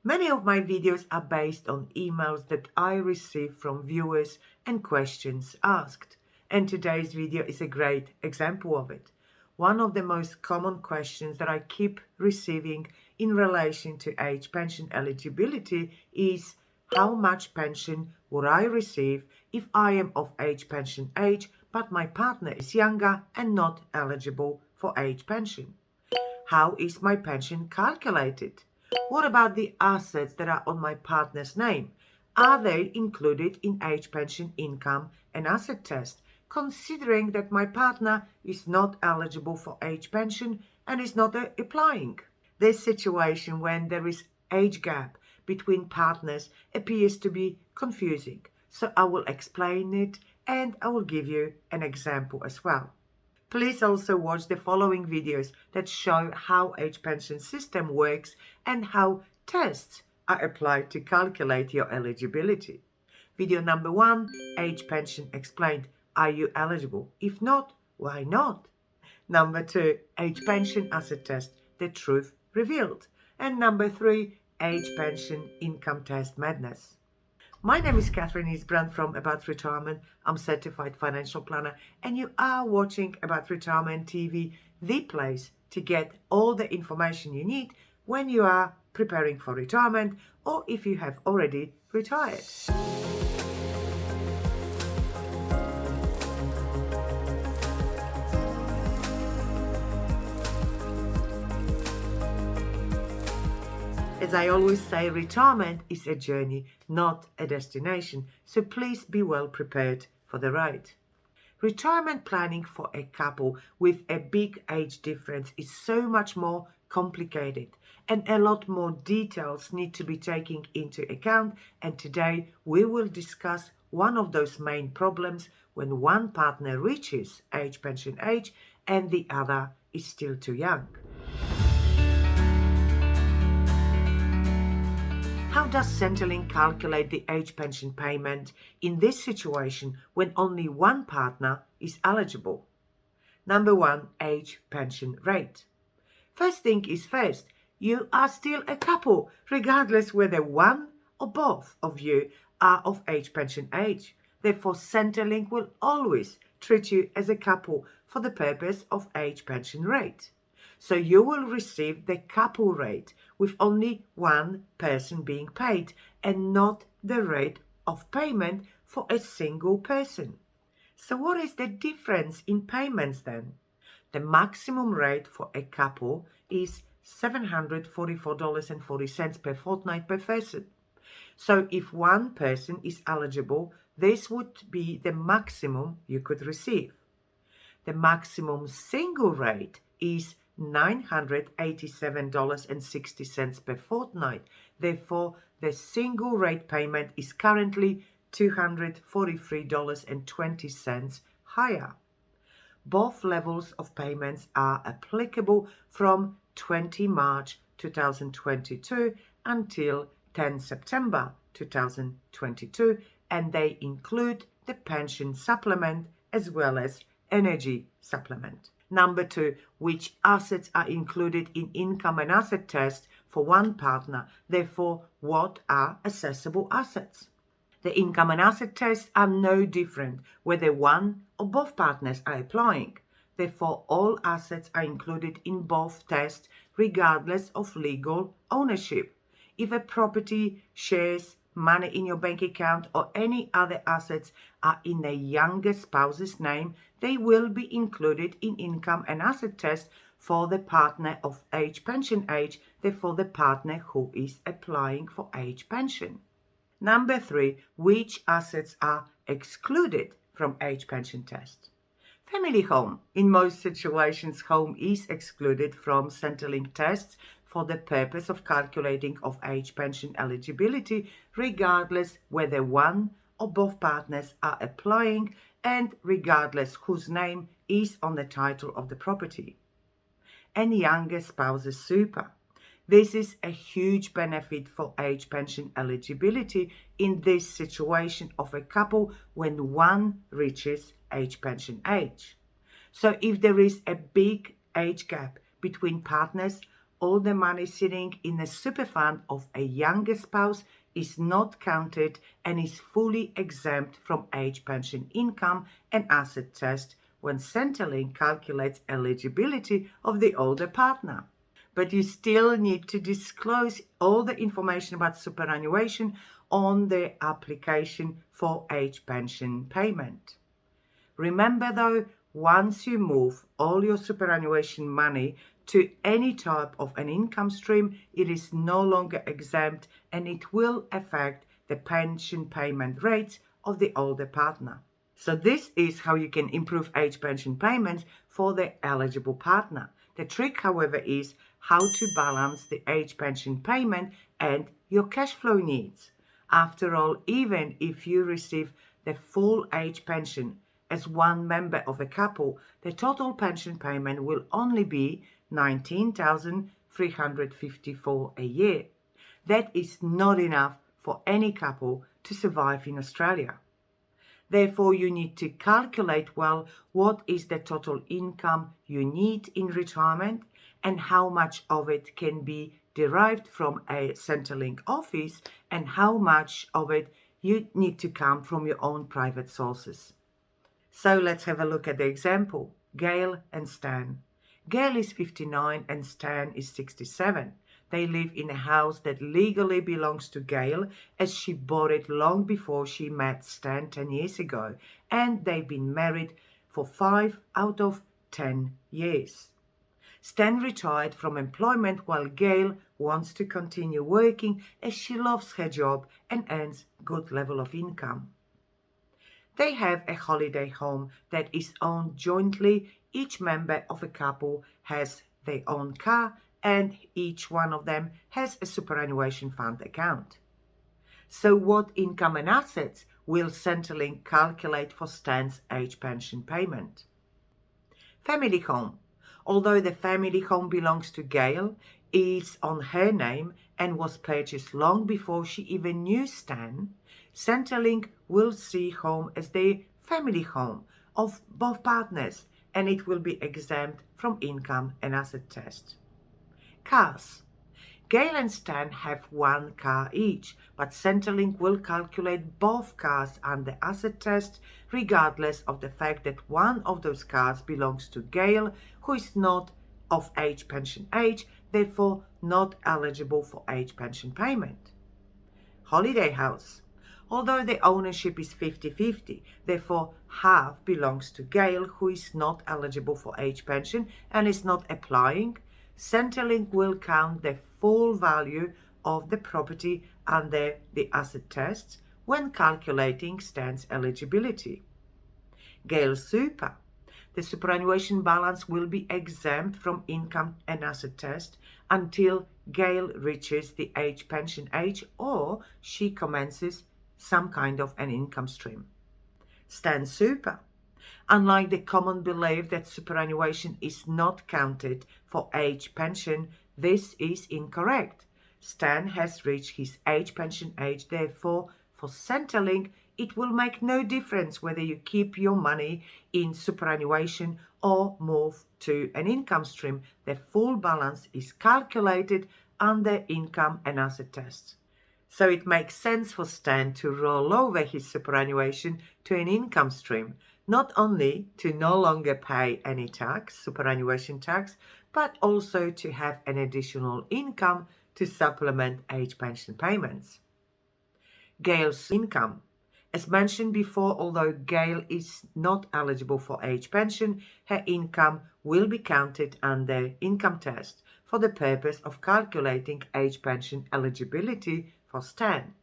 Many of my videos are based on emails that I receive from viewers and questions asked, and today's video is a great example of it. One of the most common questions that I keep receiving in relation to age pension eligibility is how much pension would I receive if I am of age pension age but my partner is younger and not eligible for age pension? How is my pension calculated? What about the assets that are on my partner's name? Are they included in age pension income and asset test, considering that my partner is not eligible for age pension and is not applying? This situation when there is age gap between partners appears to be confusing, so I will explain it and I will give you an example as well. Please also watch the following videos that show how age pension system works and how tests are applied to calculate your eligibility. Video number 1, age pension explained. Are you eligible? If not, why not? Number 2, age pension asset test. The truth revealed. And number 3, age pension income test madness. My name is Catherine Isbrand from About Retirement. I'm certified financial planner and you are watching About Retirement TV, the place to get all the information you need when you are preparing for retirement or if you have already retired. As I always say, retirement is a journey, not a destination, so please be well prepared for the ride. Retirement planning for a couple with a big age difference is so much more complicated and a lot more details need to be taken into account, and today we will discuss one of those main problems when one partner reaches age pension age and the other is still too young. How does Centrelink calculate the age pension payment in this situation when only one partner is eligible? Number 1, age pension rate. First thing is first, you are still a couple, regardless whether one or both of you are of age pension age. Therefore, Centrelink will always treat you as a couple for the purpose of age pension rate. So you will receive the couple rate with only one person being paid and not the rate of payment for a single person. So what is the difference in payments then? The maximum rate for a couple is $744.40 per fortnight per person. So if one person is eligible, this would be the maximum you could receive. The maximum single rate is $987.60 per fortnight. Therefore, the single rate payment is currently $243.20 higher. Both levels of payments are applicable from 20 March 2022 until 10 September 2022, and they include the pension supplement as well as energy supplement. Number 2, which assets are included in income and asset test for one partner? Therefore, what are assessable assets? The income and asset tests are no different whether one or both partners are applying. Therefore, all assets are included in both tests regardless of legal ownership. If a property, shares, money in your bank account or any other assets are in a younger spouse's name, they will be included in income and asset test for the partner of age pension age, therefore the partner who is applying for age pension. Number 3, which assets are excluded from age pension test? Family home. In most situations, home is excluded from Centrelink tests for the purpose of calculating of age pension eligibility, regardless whether one or both partners are applying and regardless whose name is on the title of the property. And younger spouses super. This is a huge benefit for age pension eligibility in this situation of a couple when one reaches age pension age. So if there is a big age gap between partners all the money sitting in a super fund of a younger spouse is not counted and is fully exempt from age pension income and asset test when Centrelink calculates eligibility of the older partner. But you still need to disclose all the information about superannuation on the application for age pension payment. Remember though, once you move all your superannuation money to any type of an income stream, it is no longer exempt and it will affect the pension payment rates of the older partner. So this is how you can improve age pension payments for the eligible partner. The trick, however, is how to balance the age pension payment and your cash flow needs. After all, even if you receive the full age pension as one member of a couple, the total pension payment will only be $19,354 a year. That is not enough for any couple to survive in Australia. Therefore, you need to calculate well what is the total income you need in retirement and how much of it can be derived from a Centrelink office and how much of it you need to come from your own private sources. So let's have a look at the example. Gail and Stan. Gail is 59 and Stan is 67. They live in a house that legally belongs to Gail as she bought it long before she met Stan 10 years ago, and they've been married for 5 out of 10 years. Stan retired from employment while Gail wants to continue working as she loves her job and earns good level of income. They have a holiday home that is owned jointly. Each member of a couple has their own car and each one of them has a superannuation fund account. So what income and assets will Centrelink calculate for Stan's age pension payment? Family home. Although the family home belongs to Gail, is on her name and was purchased long before she even knew Stan, Centrelink will see home as the family home of both partners and it will be exempt from income and asset test. Cars. Gail and Stan have one car each, but Centrelink will calculate both cars under asset test regardless of the fact that one of those cars belongs to Gail, who is not of age pension age, therefore not eligible for age pension payment. Holiday house. Although the ownership is 50-50, therefore half belongs to Gail, who is not eligible for age pension and is not applying, Centrelink will count the full value of the property under the asset tests when calculating Stan's eligibility. Gail Super. The superannuation balance will be exempt from income and asset test until Gail reaches the age pension age or she commences some kind of an income stream. Stan Super. Unlike the common belief that superannuation is not counted for age pension, this is incorrect. Stan has reached his age pension age, therefore, for Centrelink, it will make no difference whether you keep your money in superannuation or move to an income stream. The full balance is calculated under income and asset tests. So it makes sense for Stan to roll over his superannuation to an income stream, not only to no longer pay any tax, superannuation tax, but also to have an additional income to supplement age pension payments. Gail's income. As mentioned before, although Gail is not eligible for age pension, her income will be counted under income test for the purpose of calculating age pension eligibility for Stan.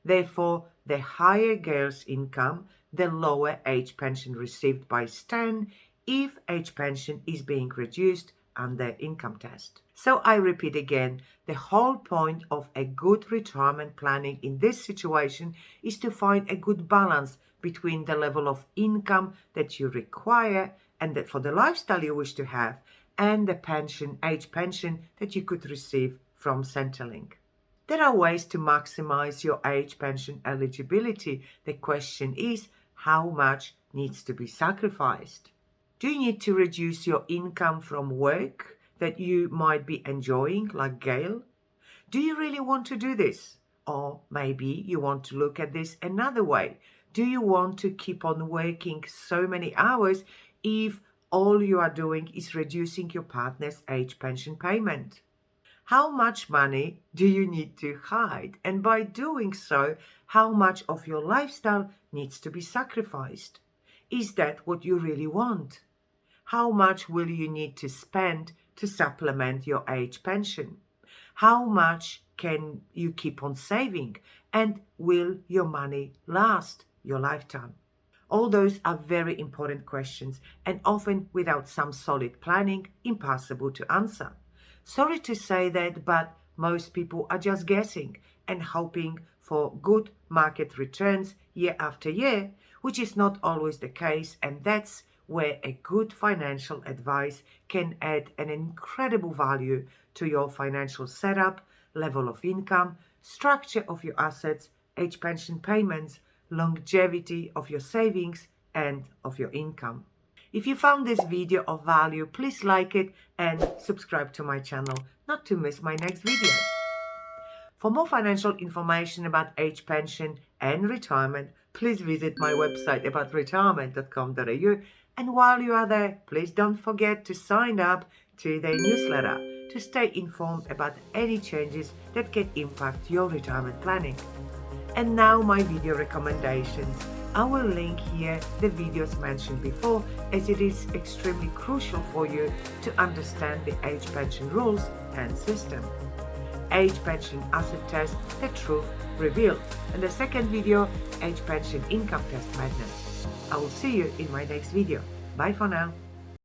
Therefore, the higher Gail's income, the lower age pension received by Stan if age pension is being reduced under income test. So I repeat again, the whole point of a good retirement planning in this situation is to find a good balance between the level of income that you require and that for the lifestyle you wish to have and the pension, age pension that you could receive from Centrelink. There are ways to maximize your age pension eligibility. The question is, how much needs to be sacrificed? Do you need to reduce your income from work that you might be enjoying, like Gail? Do you really want to do this? Or maybe you want to look at this another way. Do you want to keep on working so many hours if all you are doing is reducing your partner's age pension payment? How much money do you need to hide? And by doing so, how much of your lifestyle needs to be sacrificed? Is that what you really want? How much will you need to spend to supplement your age pension? How much can you keep on saving? And will your money last your lifetime? All those are very important questions and often without some solid planning, impossible to answer. Sorry to say that, but most people are just guessing and hoping for good market returns year after year, which is not always the case, and that's where a good financial advice can add an incredible value to your financial setup, level of income, structure of your assets, age pension payments, longevity of your savings and of your income. If you found this video of value, please like it and subscribe to my channel not to miss my next video. For more financial information about age pension and retirement, please visit my website aboutretirement.com.au, and while you are there, please don't forget to sign up to the newsletter to stay informed about any changes that can impact your retirement planning. And now my video recommendations. I will link here the videos mentioned before, as it is extremely crucial for you to understand the age pension rules and system. Age pension asset test, the truth revealed. And the second video, age pension income test madness. I will see you in my next video. Bye for now.